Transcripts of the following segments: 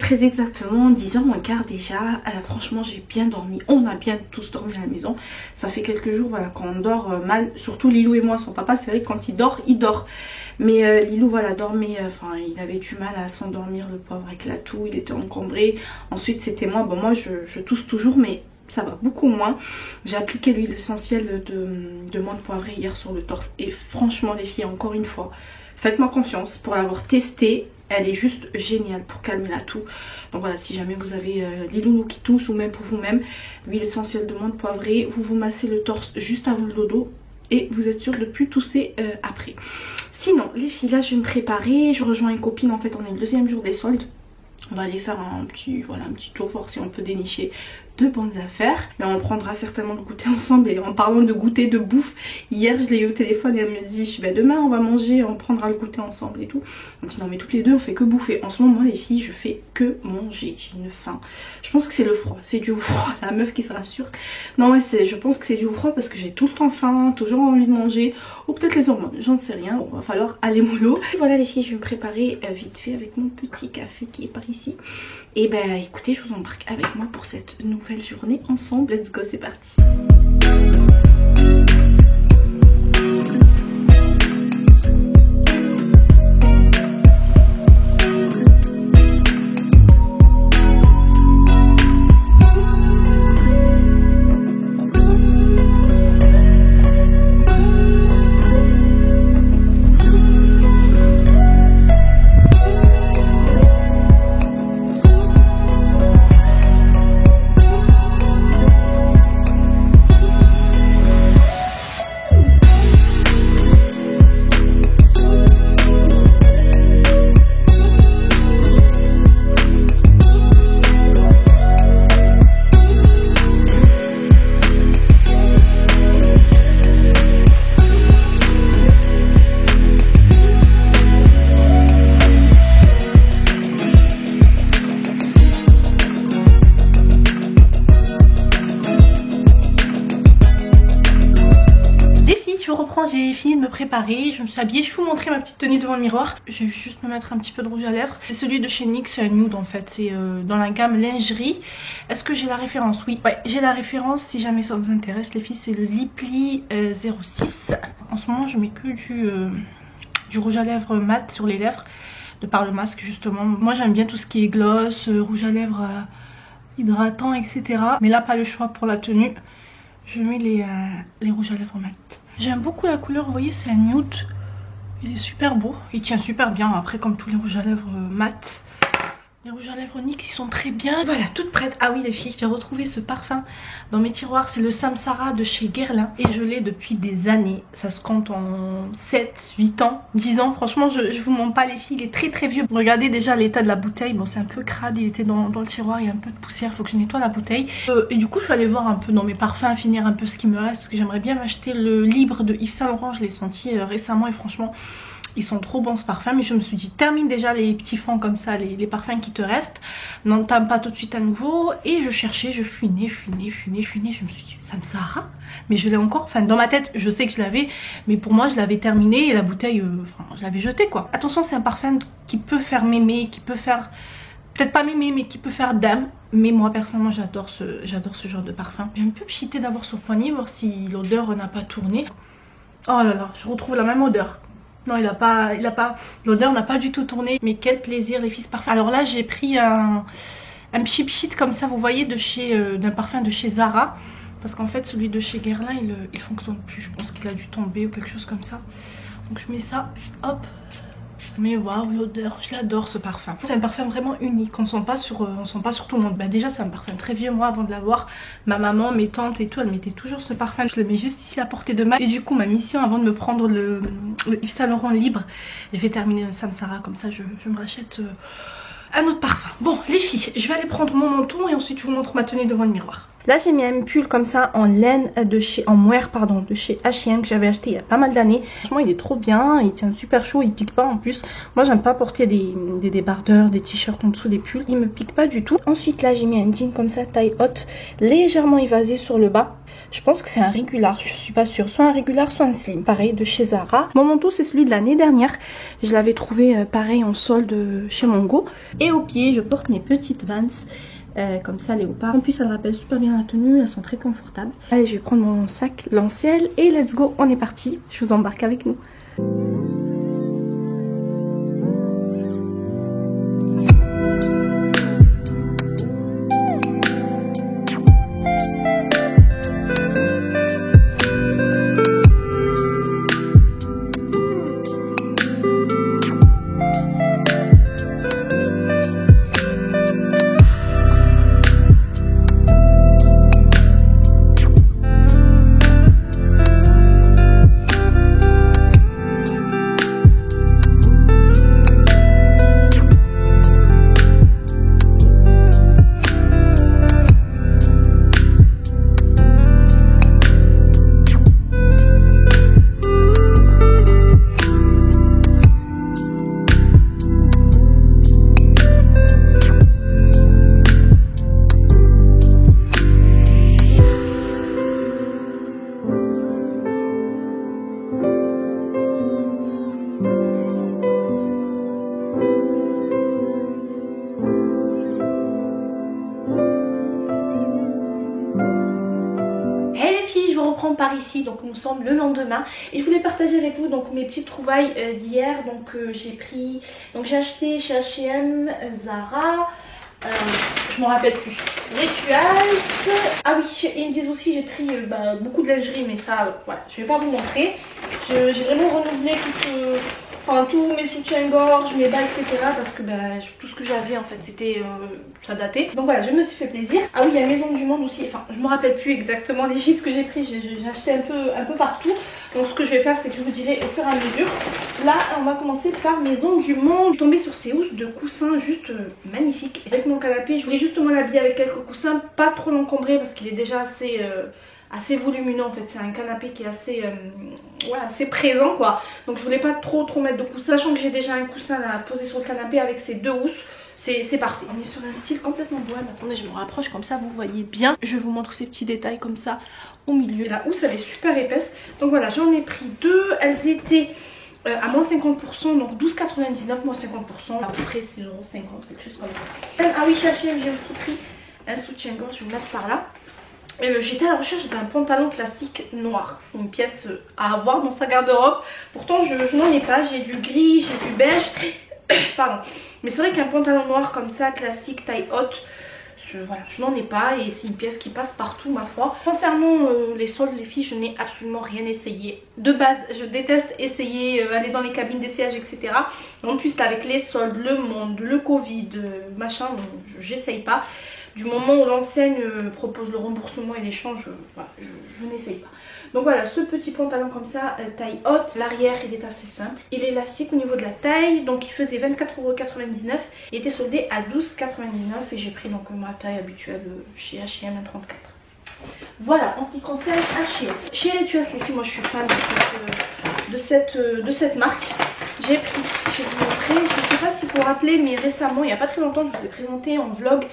très exactement 10h moins quart déjà. Franchement j'ai bien dormi, on a bien tous dormi à la maison. Ça fait quelques jours voilà, quand on dort mal, surtout Lilou et moi. Son papa c'est vrai que quand il dort, il dort. Mais Lilou voilà dormait, enfin il avait du mal à s'endormir, le pauvre, avec la toux, il était encombré. Ensuite c'était moi, bon moi je tousse toujours mais ça va beaucoup moins. J'ai appliqué l'huile essentielle de menthe poivrée hier sur le torse. Et franchement les filles, encore une fois, faites-moi confiance pour l'avoir testée. Elle est juste géniale pour calmer la toux. Donc voilà, si jamais vous avez les loulous qui toussent ou même pour vous-même, l'huile essentielle de menthe poivrée, vous vous massez le torse juste avant le dodo et vous êtes sûr de ne plus tousser après. Sinon les filles, là je vais me préparer. Je rejoins une copine, en fait on est le deuxième jour des soldes. On va aller faire un petit tour, voir si on peut dénicher de bonnes affaires. Mais on prendra certainement le goûter ensemble. Et en parlant de goûter, de bouffe, hier je l'ai eu au téléphone et elle me dit bah, demain on va manger, on prendra le goûter ensemble et tout. Donc non mais toutes les deux on fait que bouffer. En ce moment les filles je fais que manger, j'ai une faim. Je pense que c'est le froid, c'est dû au froid. La meuf qui se rassure. Non ouais, je pense que c'est dû au froid parce que j'ai tout le temps faim, toujours envie de manger. Ou peut-être les hormones, j'en sais rien. Bon, va falloir aller mollo. Et voilà les filles, je vais me préparer vite fait avec mon petit café qui est par ici. Et ben écoutez, je vous embarque avec moi pour cette nouvelle journée ensemble. Let's go, c'est parti. J'ai fini de me préparer, je me suis habillée, je vais vous montrer ma petite tenue devant le miroir. Je vais juste me mettre un petit peu de rouge à lèvres. C'est celui de chez NYX, c'est un nude en fait, c'est dans la gamme lingerie. Est-ce que j'ai la référence? Oui, ouais, j'ai la référence si jamais ça vous intéresse les filles, c'est le Liply 06. En ce moment je mets que du rouge à lèvres mat sur les lèvres, de par le masque justement. Moi j'aime bien tout ce qui est gloss, rouge à lèvres hydratant, etc. Mais là pas le choix pour la tenue, je mets les rouges à lèvres mat. J'aime beaucoup la couleur, vous voyez c'est un nude, il est super beau, il tient super bien après comme tous les rouges à lèvres mat. Les rouges à lèvres NYX ils sont très bien. Voilà, toute prête. Ah oui les filles, j'ai retrouvé ce parfum dans mes tiroirs, c'est le Samsara de chez Guerlain et je l'ai depuis des années. Ça se compte en 7, 8 ans, 10 ans, franchement je vous mens pas les filles, il est très très vieux. Regardez déjà l'état de la bouteille, bon c'est un peu crade, il était dans le tiroir, il y a un peu de poussière, il faut que je nettoie la bouteille. Et du coup je suis allée voir un peu dans mes parfums, finir un peu ce qui me reste parce que j'aimerais bien m'acheter le Libre de Yves Saint Laurent, je l'ai senti récemment et franchement ils sont trop bons ce parfum. Mais je me suis dit termine déjà les petits fonds comme ça, les parfums qui te restent, n'entame pas tout de suite à nouveau. Et je cherchais, je fuinais, je me suis dit Samsara, mais je l'ai encore, enfin dans ma tête je sais que je l'avais, mais pour moi je l'avais terminé et la bouteille, enfin je l'avais jetée quoi. Attention, c'est un parfum qui peut faire mémé, qui peut faire, peut-être pas mémé mais qui peut faire dame. Mais moi personnellement j'adore ce genre de parfum. J'ai un peu pchité d'abord sur le poignet, voir si l'odeur n'a pas tourné. Oh là là, je retrouve la même odeur. Non, l'odeur n'a pas du tout tourné. Mais quel plaisir les filles ce parfum. Alors là j'ai pris un cheap sheet comme ça, vous voyez, d'un parfum de chez Zara. Parce qu'en fait celui de chez Guerlain il fonctionne plus. Je pense qu'il a dû tomber ou quelque chose comme ça. Donc je mets ça, hop. Mais waouh l'odeur, je l'adore ce parfum. C'est un parfum vraiment unique, on sent pas sur tout le monde. Bah déjà c'est un parfum très vieux, moi avant de l'avoir, ma maman, mes tantes et tout, elles mettaient toujours ce parfum. Je le mets juste ici à portée de main. Et du coup ma mission avant de me prendre le Yves Saint Laurent Libre, je vais terminer le Samsara, comme ça je me rachète un autre parfum. Bon les filles, je vais aller prendre mon menton et ensuite je vous montre ma tenue devant le miroir. Là j'ai mis un pull comme ça en laine en mohair pardon, de chez H&M que j'avais acheté il y a pas mal d'années. Franchement il est trop bien, il tient super chaud, il pique pas en plus. Moi j'aime pas porter des débardeurs, des t-shirts en dessous des pulls, il me pique pas du tout. Ensuite là j'ai mis un jean comme ça taille haute, légèrement évasé sur le bas. Je pense que c'est un régular, je suis pas sûre, soit un régular soit un slim, pareil de chez Zara. Mon manteau c'est celui de l'année dernière, je l'avais trouvé pareil en solde chez Mongo. Et au pied je porte mes petites Vans comme ça léopard. En plus elles rappellent super bien la tenue, elles sont très confortables. Allez je vais prendre mon sac Lancel et let's go, on est parti, je vous embarque avec nous. Par ici, donc nous sommes le lendemain et je voulais partager avec vous donc mes petites trouvailles d'hier. Donc j'ai acheté chez H&M, Zara, je m'en rappelle plus, Rituals. Ah oui, chez Indies aussi j'ai pris beaucoup de lingerie, mais ça voilà, je vais pas vous montrer. J'ai vraiment renouvelé tous mes soutiens-gorge, mes bas, etc. Parce que tout ce que j'avais en fait c'était ça datait. Donc voilà, je me suis fait plaisir. Ah oui, il y a Maison du Monde aussi. Enfin, je me rappelle plus exactement les filles que j'ai pris. J'ai acheté un peu partout. Donc ce que je vais faire, c'est que je vous dirai au fur et à mesure. Là, on va commencer par Maison du Monde. Je suis tombée sur ces housses de coussins juste magnifiques. Avec mon canapé, je voulais justement l'habiller avec quelques coussins, pas trop l'encombrer parce qu'il est déjà assez volumineux en fait. C'est un canapé qui est assez présent quoi. Donc je voulais pas trop mettre de coussins, sachant que j'ai déjà un coussin à poser sur le canapé avec ces deux housses. C'est parfait. On est sur un style complètement bohème. Attendez, je me rapproche comme ça vous voyez bien. Je vais vous montrer ces petits détails comme ça au milieu. La housse elle est super épaisse. Donc voilà, j'en ai pris deux. Elles étaient à moins 50%, donc 12,99 moins 50%, à peu près 6,50€, quelque chose comme ça. Ah oui, chez H&M j'ai aussi pris un soutien-gorge, je vais vous mettre par là. J'étais à la recherche d'un pantalon classique noir. C'est une pièce à avoir dans sa garde-robe. Pourtant je n'en ai pas, j'ai du gris, j'ai du beige. Pardon. Mais c'est vrai qu'un pantalon noir comme ça, classique, taille haute, voilà, je n'en ai pas et c'est une pièce qui passe partout ma foi. Concernant les soldes les filles, je n'ai absolument rien essayé. De base je déteste essayer, aller dans les cabines d'essayage etc. En plus avec les soldes, le monde, le Covid, machin, j'essaye pas. Du moment où l'enseigne propose le remboursement et l'échange, voilà, je n'essaye pas. Donc voilà, ce petit pantalon comme ça, taille haute. L'arrière il est assez simple. Il est élastique au niveau de la taille. Donc il faisait 24,99€. Il était soldé à 12,99€ et j'ai pris donc ma taille habituelle chez H&M à 34. Voilà, en ce qui concerne H&M. Chez Rituals les filles, moi je suis fan de cette marque. J'ai pris, je vais vous montrer, je ne sais pas si vous vous rappelez, mais récemment, il n'y a pas très longtemps, je vous ai présenté en vlog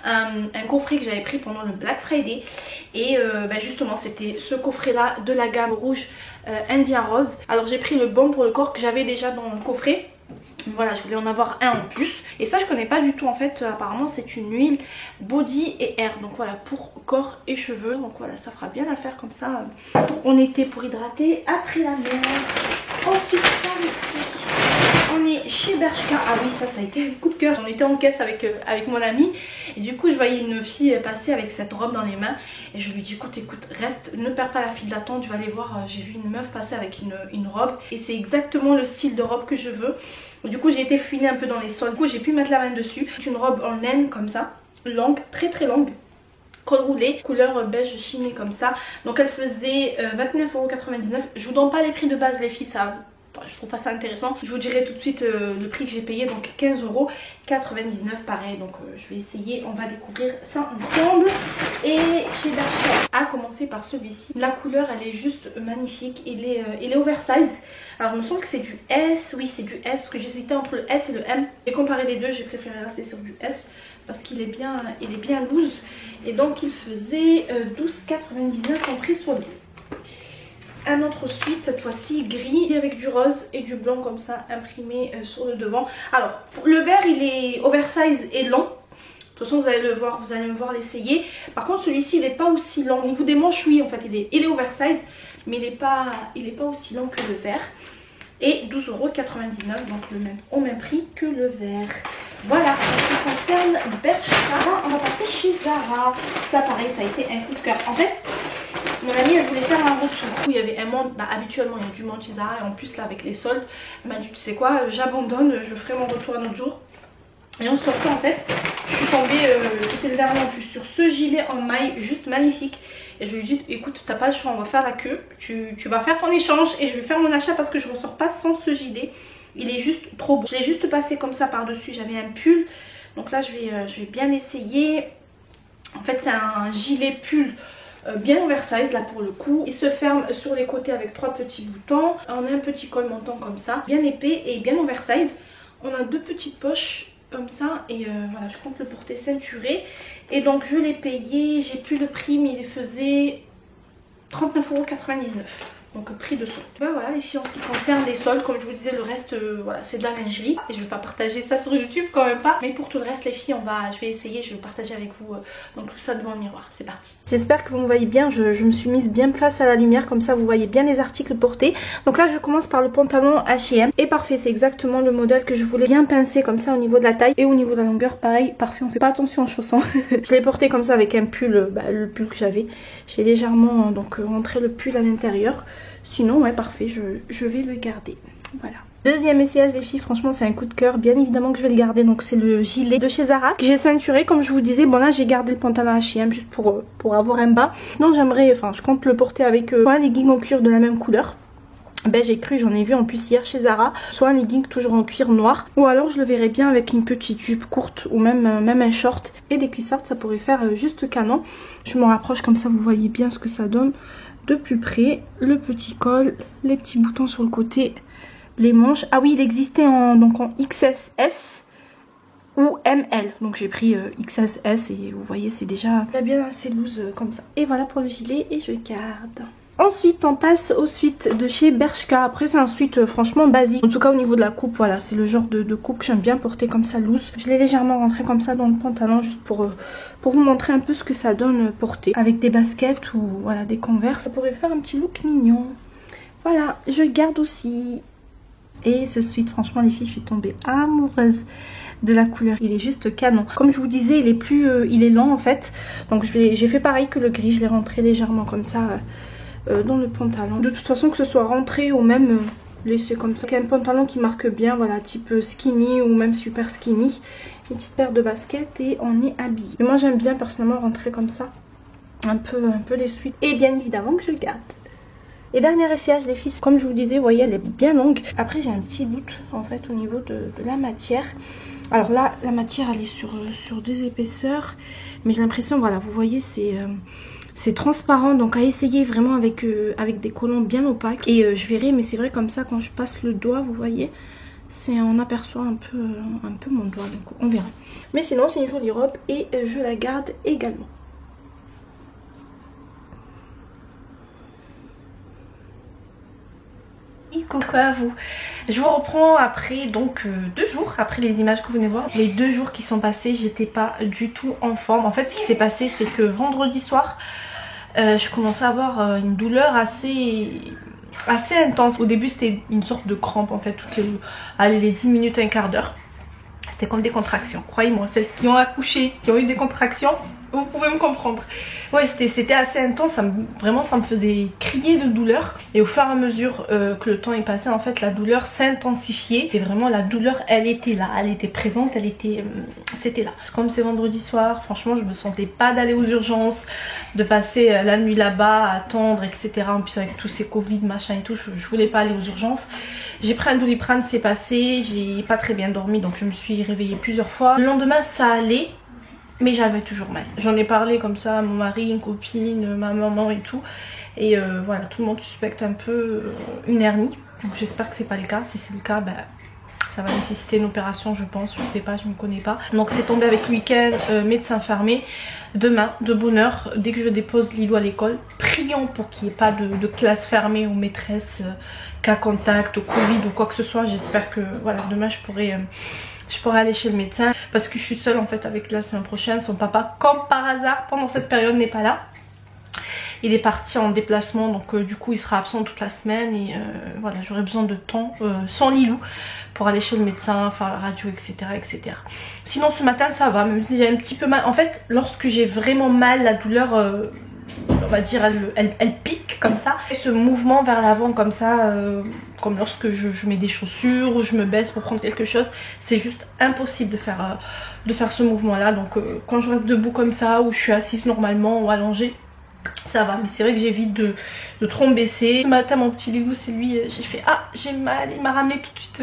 un coffret que j'avais pris pendant le Black Friday. Et justement c'était ce coffret là de la gamme rouge Indien Rose. Alors j'ai pris le baume pour le corps que j'avais déjà dans le coffret. Voilà, je voulais en avoir un en plus. Et ça je connais pas du tout en fait. Apparemment c'est une huile body et hair. Donc voilà, pour corps et cheveux. Donc voilà, ça fera bien l'affaire comme ça en été pour hydrater après la mer. Ensuite par ici on est chez Bershka. Ah oui, ça a été un coup de cœur. On était en caisse avec mon amie et du coup je voyais une fille passer avec cette robe dans les mains et je lui dis écoute reste, ne perds pas la file d'attente, je vais aller voir. J'ai vu une meuf passer avec une robe et c'est exactement le style de robe que je veux. Du coup j'ai été fouiner un peu dans les soldes. Du coup j'ai pu mettre la main dessus. C'est une robe en laine comme ça, longue, très longue, col roulé, couleur beige chiné comme ça. Donc elle faisait 29,99€. Je vous donne pas les prix de base les filles, ça je trouve pas ça intéressant. Je vous dirai tout de suite le prix que j'ai payé, donc 15,99 €, pareil. Donc je vais essayer, on va découvrir ça ensemble. Et chez Bershka, à commencer par celui-ci. La couleur elle est juste magnifique, il est oversize. Alors il me semble que c'est du S, oui c'est du S, parce que j'hésitais entre le S et le M. J'ai comparé les deux, j'ai préféré rester sur du S parce qu'il est bien loose. Et donc il faisait 12,99 € en prix solde. Un autre suite, cette fois-ci gris avec du rose et du blanc comme ça imprimé sur le devant. Alors le vert il est oversize et long. De toute façon vous allez le voir, vous allez me voir l'essayer. Par contre celui-ci il n'est pas aussi long. Au niveau des manches oui en fait il est oversize, mais il est pas aussi long que le vert. Et 12,99 €, donc au même prix que le vert. Voilà, en ce qui concerne Bershka, on va passer chez Zara. Ça pareil, ça a été un coup de cœur. En fait, mon amie elle voulait faire un retour. Il y avait un monde, habituellement il y a du monde chez Zara. Et en plus là avec les soldes, elle m'a dit tu sais quoi, j'abandonne, je ferai mon retour un autre jour. Et en sortant en fait, je suis tombée, c'était le dernier en plus, sur ce gilet en maille juste magnifique. Et je lui ai dit écoute t'as pas le choix, on va faire la queue, tu vas faire ton échange et je vais faire mon achat parce que je ressors pas sans ce gilet. Il est juste trop beau. Je l'ai juste passé comme ça par dessus, j'avais un pull. Donc là je vais bien essayer. En fait c'est un gilet pull bien oversize là pour le coup. Il se ferme sur les côtés avec 3 petits boutons. On a un petit col montant comme ça, bien épais et bien oversize. On a 2 petites poches comme ça et voilà je compte le porter ceinturé. Et donc je l'ai payé, j'ai plus le prix mais il faisait 39,99 €. Donc prix de solde. Ben voilà les filles, en ce qui concerne les soldes, comme je vous disais le reste voilà c'est de la lingerie. Et je vais pas partager ça sur YouTube quand même pas. Mais pour tout le reste les filles je vais essayer, je vais partager avec vous donc tout ça devant le miroir. C'est parti. J'espère que vous me voyez bien, je me suis mise bien face à la lumière. Comme ça vous voyez bien les articles portés. Donc là je commence par le pantalon H&M. Et parfait, c'est exactement le modèle que je voulais, bien pincé comme ça au niveau de la taille. Et au niveau de la longueur pareil, parfait, on fait pas attention en chaussant. Je l'ai porté comme ça avec un pull, le pull que j'avais. J'ai légèrement donc rentré le pull à l'intérieur. Sinon ouais parfait, je vais le garder. Voilà. Deuxième essayage les filles, franchement c'est un coup de cœur. Bien évidemment que je vais le garder. Donc c'est le gilet de chez Zara que j'ai ceinturé comme je vous disais. Bon là j'ai gardé le pantalon H&M juste pour avoir un bas. Sinon j'aimerais, enfin je compte le porter avec un legging en cuir de la même couleur. Ben j'ai cru, j'en ai vu en plus hier chez Zara. Soit un legging toujours en cuir noir, ou alors je le verrais bien avec une petite jupe courte ou même un short et des cuissardes, ça pourrait faire juste canon. Je me rapproche comme ça vous voyez bien ce que ça donne de plus près. Le petit col, les petits boutons sur le côté, les manches. Ah oui il existait en XSS ou ML, donc j'ai pris XSS et vous voyez c'est déjà bien assez loose comme ça. Et voilà pour le gilet et je garde. Ensuite on passe au suite de chez Bershka. Après c'est un suite franchement basique. En tout cas au niveau de la coupe, voilà c'est le genre de coupe que j'aime bien porter comme ça loose. Je l'ai légèrement rentré comme ça dans le pantalon juste pour vous montrer un peu ce que ça donne porter. Avec des baskets ou voilà des Converse. Ça pourrait faire un petit look mignon. Voilà, je garde aussi. Et ce suite franchement les filles je suis tombée amoureuse de la couleur, il est juste canon. Comme je vous disais il est lent en fait. Donc j'ai fait pareil que le gris, je l'ai rentré légèrement comme ça dans le pantalon. De toute façon que ce soit rentré ou même laissé comme ça. Un pantalon qui marque bien, voilà, type skinny ou même super skinny. Une petite paire de baskets et on est habillé. Et moi j'aime bien personnellement rentrer comme ça. Un peu les suites. Et bien évidemment que je le garde. Et dernier essayage les filles, comme je vous disais, vous voyez elle est bien longue. Après j'ai un petit doute en fait au niveau de la matière. Alors là la matière elle est sur 2 épaisseurs. Mais j'ai l'impression, voilà vous voyez c'est transparent, donc à essayer vraiment avec des collants bien opaques. Et je verrai, mais c'est vrai comme ça quand je passe le doigt, vous voyez, on aperçoit un peu mon doigt, donc on verra. Mais sinon c'est une jolie robe et je la garde également. Et coucou à vous. Je vous reprends après donc 2 jours après les images que vous venez voir. Les 2 jours qui sont passés, j'étais pas du tout en forme. En fait ce qui s'est passé c'est que vendredi soir je commençais à avoir une douleur assez intense. Au début c'était une sorte de crampe en fait toutes les 10 minutes, un quart d'heure. C'était comme des contractions. Croyez-moi, celles qui ont accouché, qui ont eu des contractions, Vous pouvez me comprendre. Ouais, c'était assez intense, vraiment ça me faisait crier de douleur. Et au fur et à mesure que le temps est passé, en fait la douleur s'intensifiait. Et vraiment la douleur, elle était là, elle était présente, c'était là. Comme c'est vendredi soir, franchement je me sentais pas d'aller aux urgences, de passer la nuit là-bas, à attendre, etc. En plus avec tous ces Covid, machin et tout, je voulais pas aller aux urgences. J'ai pris un Doliprane, c'est passé, j'ai pas très bien dormi, donc je me suis réveillée plusieurs fois. Le lendemain ça allait, mais j'avais toujours mal. J'en ai parlé comme ça à mon mari, une copine, ma maman et tout. Et voilà, tout le monde suspecte un peu une hernie. Donc j'espère que c'est pas le cas. Si c'est le cas, ben, ça va nécessiter une opération je pense. Je sais pas, je ne connais pas. Donc c'est tombé avec le week-end, médecin fermé. Demain, de bonne heure, dès que je dépose Lilo à l'école, prions pour qu'il n'y ait pas de classe fermée ou maîtresse, cas contact, Covid ou quoi que ce soit. J'espère que voilà, demain je pourrai aller chez le médecin parce que je suis seule en fait avec lui la semaine prochaine. Son papa, comme par hasard, pendant cette période n'est pas là. Il est parti en déplacement, donc du coup il sera absent toute la semaine et voilà, j'aurai besoin de temps sans Lilou pour aller chez le médecin, faire la radio, etc., etc. Sinon ce matin ça va, même si j'ai un petit peu mal. En fait, lorsque j'ai vraiment mal, la douleur, on va dire, elle pique comme ça. Et ce mouvement vers l'avant comme ça, comme lorsque je mets des chaussures ou je me baisse pour prendre quelque chose, c'est juste impossible de faire ce mouvement là. Donc quand je reste debout comme ça ou je suis assise normalement ou allongée, ça va, mais c'est vrai que j'évite de trop me baisser. Ce matin mon petit Lilou, c'est lui, j'ai fait ah j'ai mal, il m'a ramené tout de suite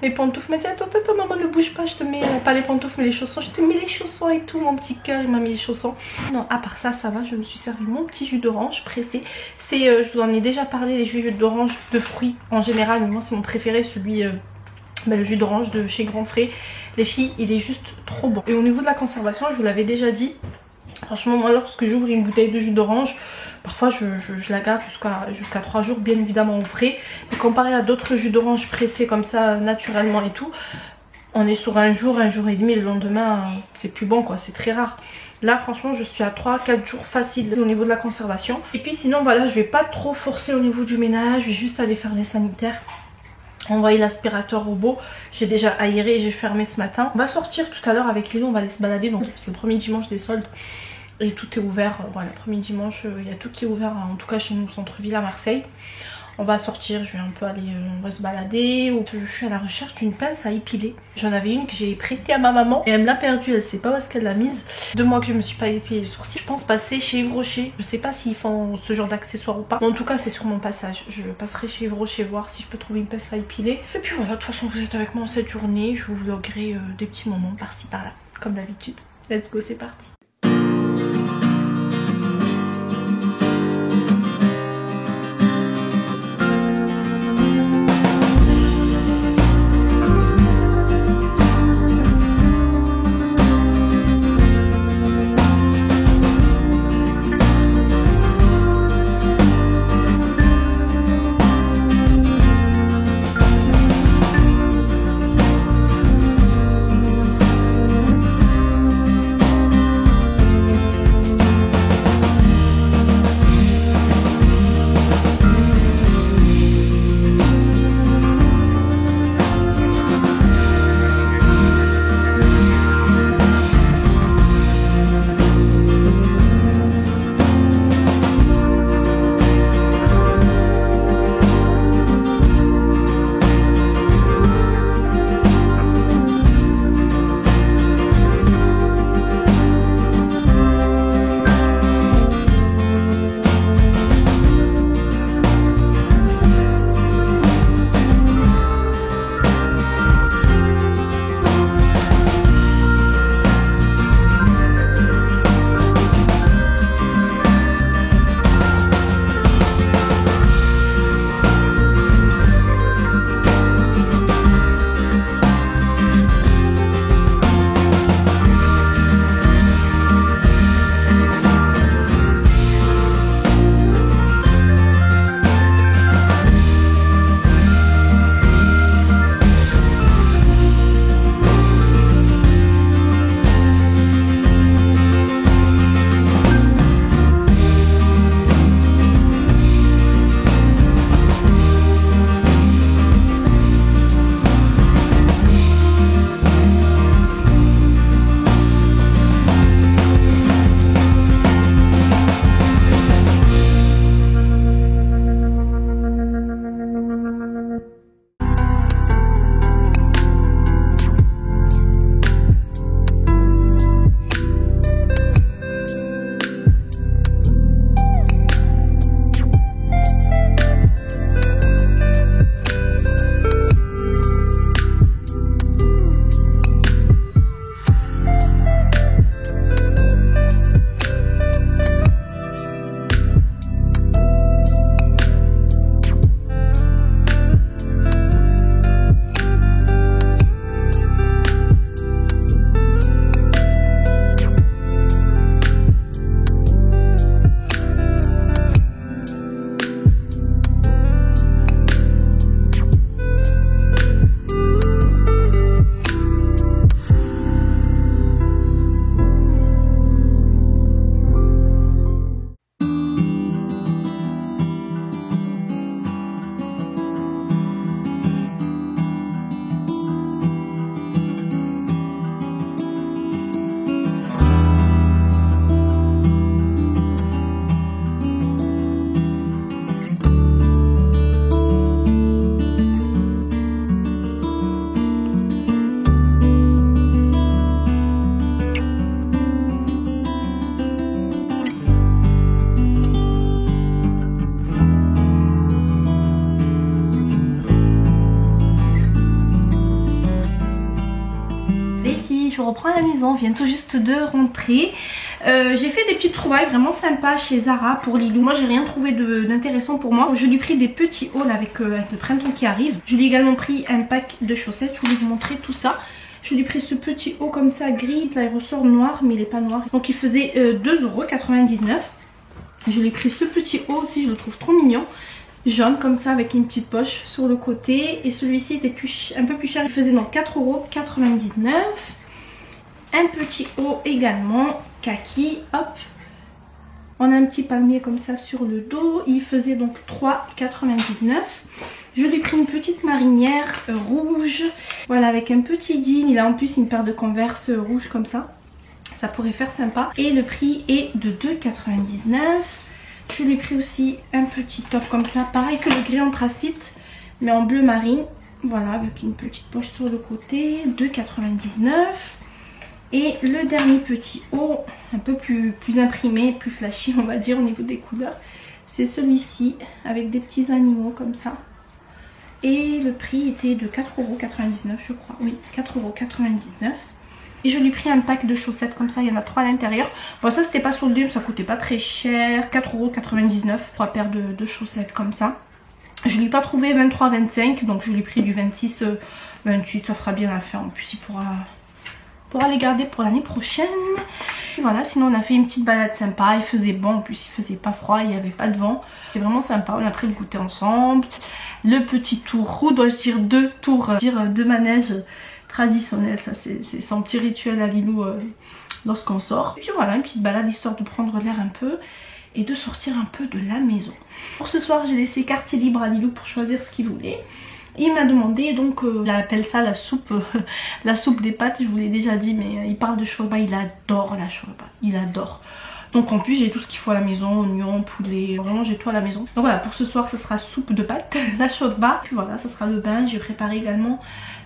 mes pantoufles. Il m'a dit attends maman ne bouge pas, je te mets pas les pantoufles mais les chaussons, je te mets les chaussons et tout, mon petit cœur il m'a mis les chaussons. Non, à part ça ça va, je me suis servi mon petit jus d'orange pressé. C'est je vous en ai déjà parlé, les jus d'orange de fruits en général, mais moi c'est mon préféré, celui le jus d'orange de chez Grand Frais. Les filles, il est juste trop bon. Et au niveau de la conservation, je vous l'avais déjà dit, franchement moi lorsque j'ouvre une bouteille de jus d'orange, parfois je la garde jusqu'à 3 jours bien évidemment au frais. Mais comparé à d'autres jus d'orange pressés comme ça naturellement et tout, on est sur un jour et demi, le lendemain c'est plus bon quoi, c'est très rare. Là franchement je suis à 3-4 jours facile au niveau de la conservation. Et puis sinon voilà, je vais pas trop forcer au niveau du ménage, je vais juste aller faire les sanitaires, envoyer l'aspirateur robot. J'ai déjà aéré, j'ai fermé ce matin. On va sortir tout à l'heure avec Lilo, on va aller se balader, donc c'est le premier dimanche des soldes et tout est ouvert. Voilà, le premier dimanche il y a tout qui est ouvert, en tout cas chez nous au centre-ville à Marseille. On va sortir, je vais un peu aller, on va se balader. Je suis à la recherche d'une pince à épiler. J'en avais une que j'ai prêtée à ma maman et elle me l'a perdue, elle sait pas où est-ce qu'elle l'a mise. 2 mois que je me suis pas épilé les sourcils. Je pense passer chez Yves Rocher. Je sais pas s'ils font ce genre d'accessoires ou pas. Mais en tout cas c'est sur mon passage. Je passerai chez Yves Rocher voir si je peux trouver une pince à épiler. Et puis voilà, de toute façon vous êtes avec moi cette journée. Je vous vloguerai des petits moments par-ci par-là. Comme d'habitude. Let's go, c'est parti. reprends à la maison, on vient tout juste de rentrer. J'ai fait des petites trouvailles vraiment sympas chez Zara pour Lilou. Moi j'ai rien trouvé d'intéressant pour moi. Je lui ai pris des petits hauls avec le printemps qui arrive. Je lui ai également pris un pack de chaussettes, je voulais vous montrer tout ça. Je lui ai pris ce petit haut comme ça gris, là il ressort noir mais il n'est pas noir. Donc il faisait 2,99 €. Je lui ai pris ce petit haut aussi, je le trouve trop mignon. Jaune comme ça avec une petite poche sur le côté. Et celui-ci était un peu plus cher, il faisait donc 4,99 €. Un petit haut également, kaki, hop. On a un petit palmier comme ça sur le dos, il faisait donc 3,99 €. Je lui ai pris une petite marinière rouge, voilà avec un petit jean, il a en plus une paire de Converse rouge comme ça. Ça pourrait faire sympa. Et le prix est de 2,99 €. Je lui ai pris aussi un petit top comme ça, pareil que le gris anthracite, mais en bleu marine. Voilà, avec une petite poche sur le côté, 2,99 €. Et le dernier petit haut, un peu plus imprimé, plus flashy on va dire au niveau des couleurs. C'est celui-ci, avec des petits animaux comme ça. Et le prix était de 4,99 € je crois, oui, 4,99 €. Et je lui ai pris un pack de chaussettes comme ça, il y en a 3 à l'intérieur. Bon ça c'était pas soldé, ça coûtait pas très cher, 4,99 €, 3 paires de chaussettes comme ça. Je ne l'ai pas trouvé 23,25 €, donc je lui ai pris du 26,28 €, ça fera bien l'affaire. En plus il pourra les garder pour l'année prochaine. Et voilà, sinon on a fait une petite balade sympa, il faisait bon, en plus il faisait pas froid, il n'y avait pas de vent. C'est vraiment sympa, on a pris le goûter ensemble. Le petit tour, ou dois-je dire 2 tours, de manège traditionnel, ça c'est son petit rituel à Lilou lorsqu'on sort. Et puis voilà, une petite balade histoire de prendre l'air un peu et de sortir un peu de la maison. Pour ce soir j'ai laissé quartier libre à Lilou pour choisir ce qu'il voulait. Il m'a demandé donc, il appelle ça la soupe des pâtes, je vous l'ai déjà dit, mais il parle de shorba, il adore la shorba, il adore. Donc en plus j'ai tout ce qu'il faut à la maison, oignons, poulet, vraiment j'ai tout à la maison. Donc voilà, pour ce soir ce sera soupe de pâtes, la shorba, puis voilà, ce sera le bain. J'ai préparé également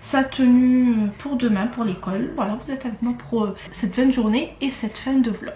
sa tenue pour demain, pour l'école. Voilà, vous êtes avec moi pour cette fin de journée et cette fin de vlog.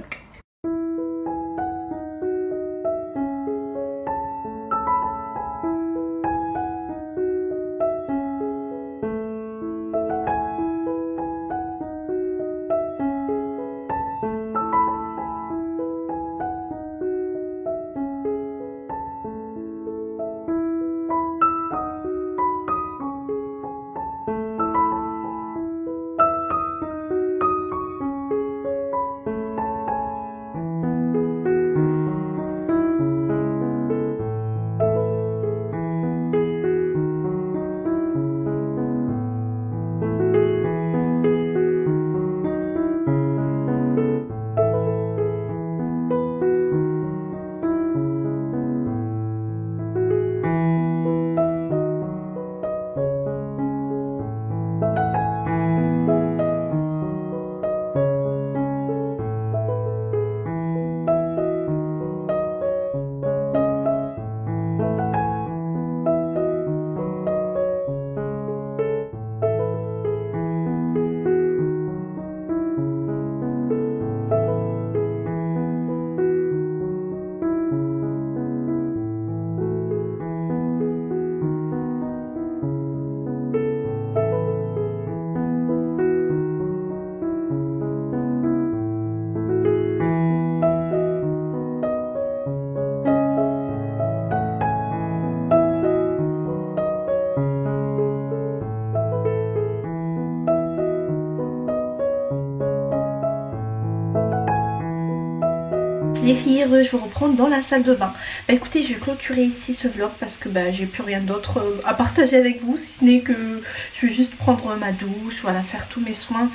Les filles, je vous reprends dans la salle de bain. Bah écoutez, je vais clôturer ici ce vlog parce que j'ai plus rien d'autre à partager avec vous, si ce n'est que je vais juste prendre ma douche, voilà, faire tous mes soins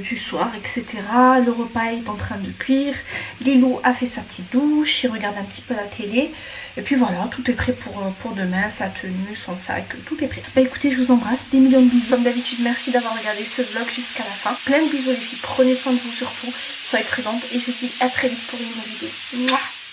du soir, etc. Le repas est en train de cuire. Lilou a fait sa petite douche, il regarde un petit peu la télé. Et puis voilà, tout est prêt pour demain, sa tenue, son sac, tout est prêt. Bah écoutez, je vous embrasse, des millions de bisous. Comme d'habitude, merci d'avoir regardé ce vlog jusqu'à la fin. Plein de bisous les filles, prenez soin de vous surtout, soyez présentes et je vous dis à très vite pour une nouvelle vidéo. Mouah.